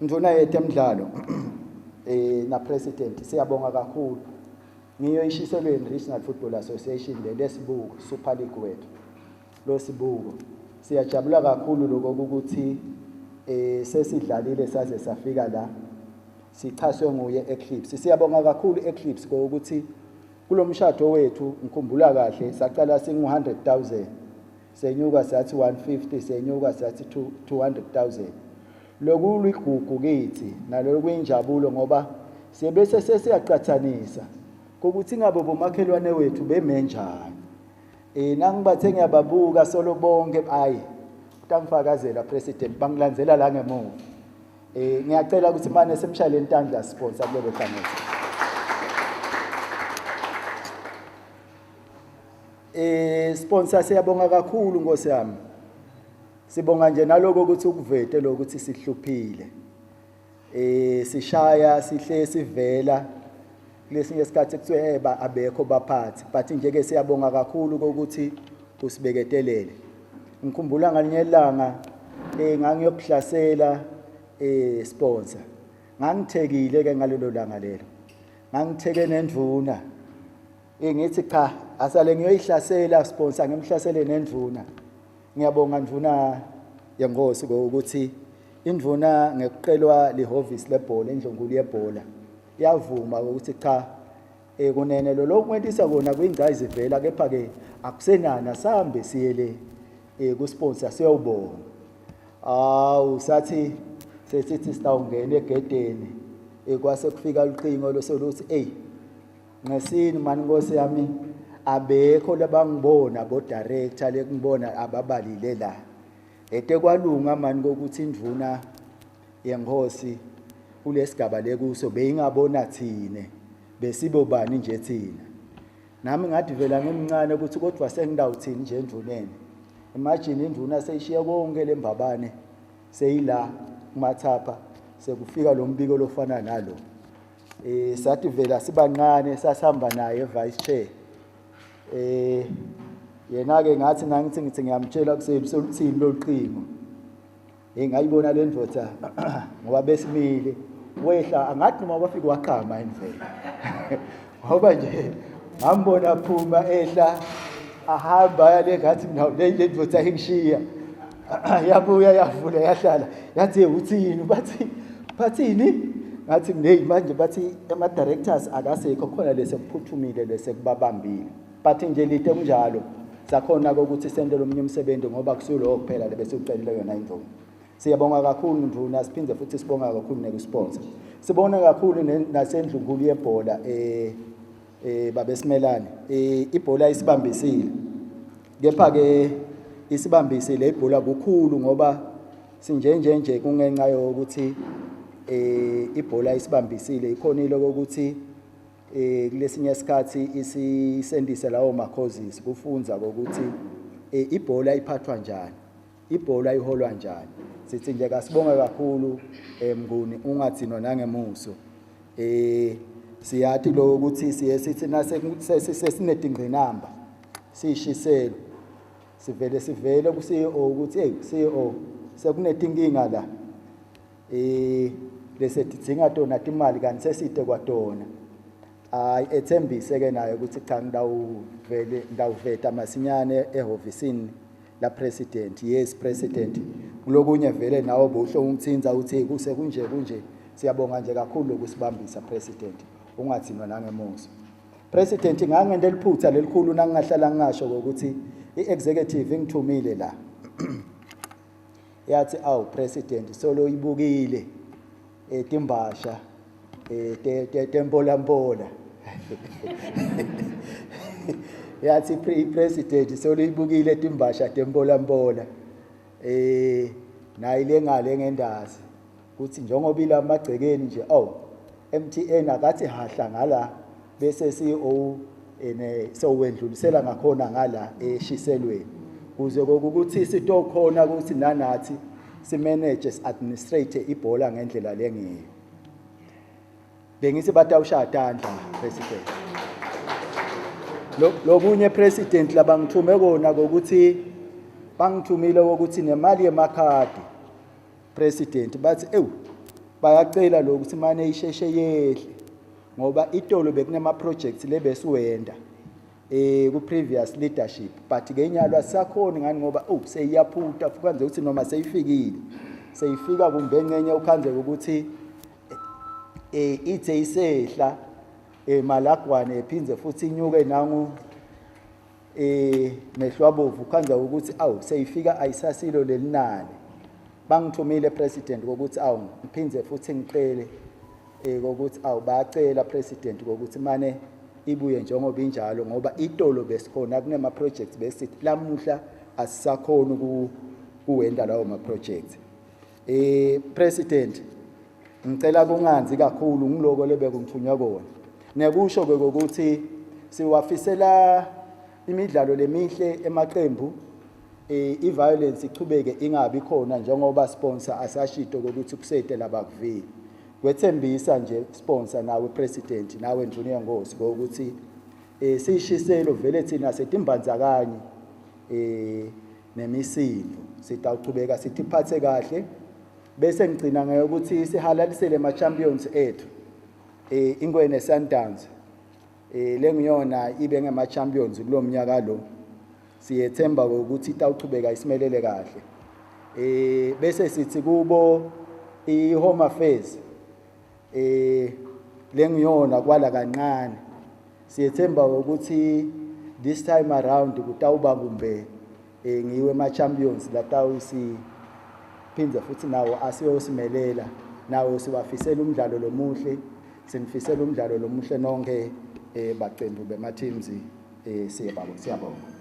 Nduna yetemidlalo na president siyabonga kakhulu ngiyoyishiselweni Regional Football Association lesibuko Super League wethu lo sibuko siyajabula kakhulu lokho ukuthi sesidlalile saze safika la sichaswe nguye Eclipse. Siyabonga kakhulu Eclipse ukuthi kulomshado wethu ngikhumbula kahle saqala singu 100,000 senyuka sathi 150 senyuka sathi 200,000 lokulu igugu kithi nalo kuyinjabulo ngoba siyebese sesiyaqathanisa ukuthi ngabe bomakhelwane wethu bemenjani nangibathe ngiyababuka solo bonke hayi utangifakazela president bangilandzela la ngemuva ngiyacela ukuthi manje semshayele intandla sponsor kulelo hlangothi sponsor siyabonga kakhulu Nkosi yami sibonga nje naloko ukuthi ukuvete lokuthi sihluphile sishaya sihle sivela lesinye isikhathi kuthiwe abekho baphathi but nje ke siyabonga kakhulu ukuthi usibeketelele ngikhumbula ngalinyelanga ngangiyokuhlasela sponsor ngangithekile ke ngalelo langa lelo ngangitheke nendvuna ngithi cha asale ngiyoyihlasela sponsor ngimhlasele nendvuna ngiyabonga ndvuna yengosi ukuthi indvuna ngekuqelwa lihhovisi lebhola endlongulu yebhola yavuma ukuthi cha kunene lo kwentisa kona kuyingcazi vela kepha ke akusenana sambe siyele ku sponsor siyobonga usathi sesithi sitawungena egedeni kwase kufika uqingo losoluthi ngesini mani Nkosi yami abekho labangibona abo director lekungibona ababalile la kwalunga mani kokuthi indvuna yengosi kulesigaba lekuso beyingabona thine besibobani nje thina nami ngathi vela ngimncane ukuthi kodwa sengidawuthini nje endvuneni imagine indvuna seyishiya konke lembabane seyila kumathapha sekufika lo mbiko lofana nalo sathi vela sibancane sasihamba naye vice chair yena ke ngathi ngithi ngiyamtshela kusebenzisini loqingo ngayibona le ndvodza ngoba besimile wehla angathi noma bafika waqhama endlela ngoba nje ngambona phuma ehla ahamba yale ngathi le ndvodza ingishiya yabuya yavula yahlala yathi uthini bathini ngathi manje bathi ama directors akasekho khona lesekuphuthumile lesekubabambile but nje lite kunjalo sakhona ukuthi sendele omunye umsebenzi ngoba kusulo kuphela bese ucelile yona indvuna siyabonga kakhulu ndvuna siphinde futhi sibonga kakhulu nekusponsor sibona kakhulu nasendlungulu yebhola babesimelane ibhola isibambisile kepha ke isibambisile ibhola kukhulu ngoba sinjenje kungenxa yokuthi ibhola isibambisile ikhonile ukuthi kulesinye isikhathi isisendise lawo makhosisi kufunza ukuthi ibhola iphathwa njani ibhola iholwa njani sithi nje kasibonga kakhulu Mnguni ungathinwa nangemuso siyathi lo ukuthi siye sithi nasesinedingqinamba sishiselo sivele ku CEO ukuthi CEO sekunetinkinga la lese tidinga tona imali kanti seside kwadona ethembise ke naye ukuthi cha ngidawuveta masinyane ehovisini la president yes president kulokunye vele nawo bohlo ungithinza uthi kuse kunje siyabonga nje kakhulu ukusibambisa president ungathinwa nangemuso president ngangende liphutha lelikhulu nangingahlala ngisho ukuthi iexecutive ngithumile la yathi president solo ibukile timbasha tempola yathi president solo ibukile timbasha tempola nayi lengale ngendazi kuthi njengoba ilamagcekeni nje MTN akathi hahla ngala bese CEO sowendlulisela ngakhona ngala eshiselweni kuze ukuthi sitokhona ukuthi nanathi simanage administrate ibhola ngendlela lengiyo bengithi batawushadandla president lokunye president labangithume kona ukuthi bangithumile ukuthi nemali yemakhadi president bathi bayacela lokho ukuthi manje isheshe yehle ngoba itolo bekunema projects lebesiwenda ku previous leadership but ke inyalo asisakhoni ngani ngoba seyiyaphuta kwenze ukuthi noma seyifikile seyifika kumbe ngenye ukhanze ukuthi ithe isehla malagwane ephinze futhi inyuke nangu mehlwabovu khanza ukuthi seyifika ayisasilo lelinani bangithumile president ukuthi ngiphinze futhi ngicele ukuthi bayacela president ukuthi mane ibuye njengoba injalo ngoba itolo besikhona kunema projects besithi lamuhla asisakhona kuwenda lawo ma projects president ngicela kunganzi kakhulu ngiloko lebeke ngithunywa kona nekusho ke ukuthi siwafisela imidlalo lemihle emaqembu i-violence ichubeke ingabi khona njengoba sponsor asashito ukuthi kusete labakuvile kwethembisa nje sponsor nawe president nawe Junior Ngosi ukuthi sishiselo vele thina setimbandzakanye nemisindo sitawuchubeka sithi phathe kahle bese ngicina ngayo ukuthi sihalalisele ama champions ethu Ingwene Sundowns lengiyona ibe ngema champions kulomnyaka lo siyethemba ukuthi itawuchubeka isimelele kahle bese sithi kubo i-home affairs lengiyona kwala kancane siyethemba ukuthi this time around kutawuba kumbe ngiwe ama champions latawusi phinze futhi nawo asiyosimelela nawo siwafisela umdlalo lomuhle sinifisela umdlalo lomuhle nonke baqembu bema teams siyabonga.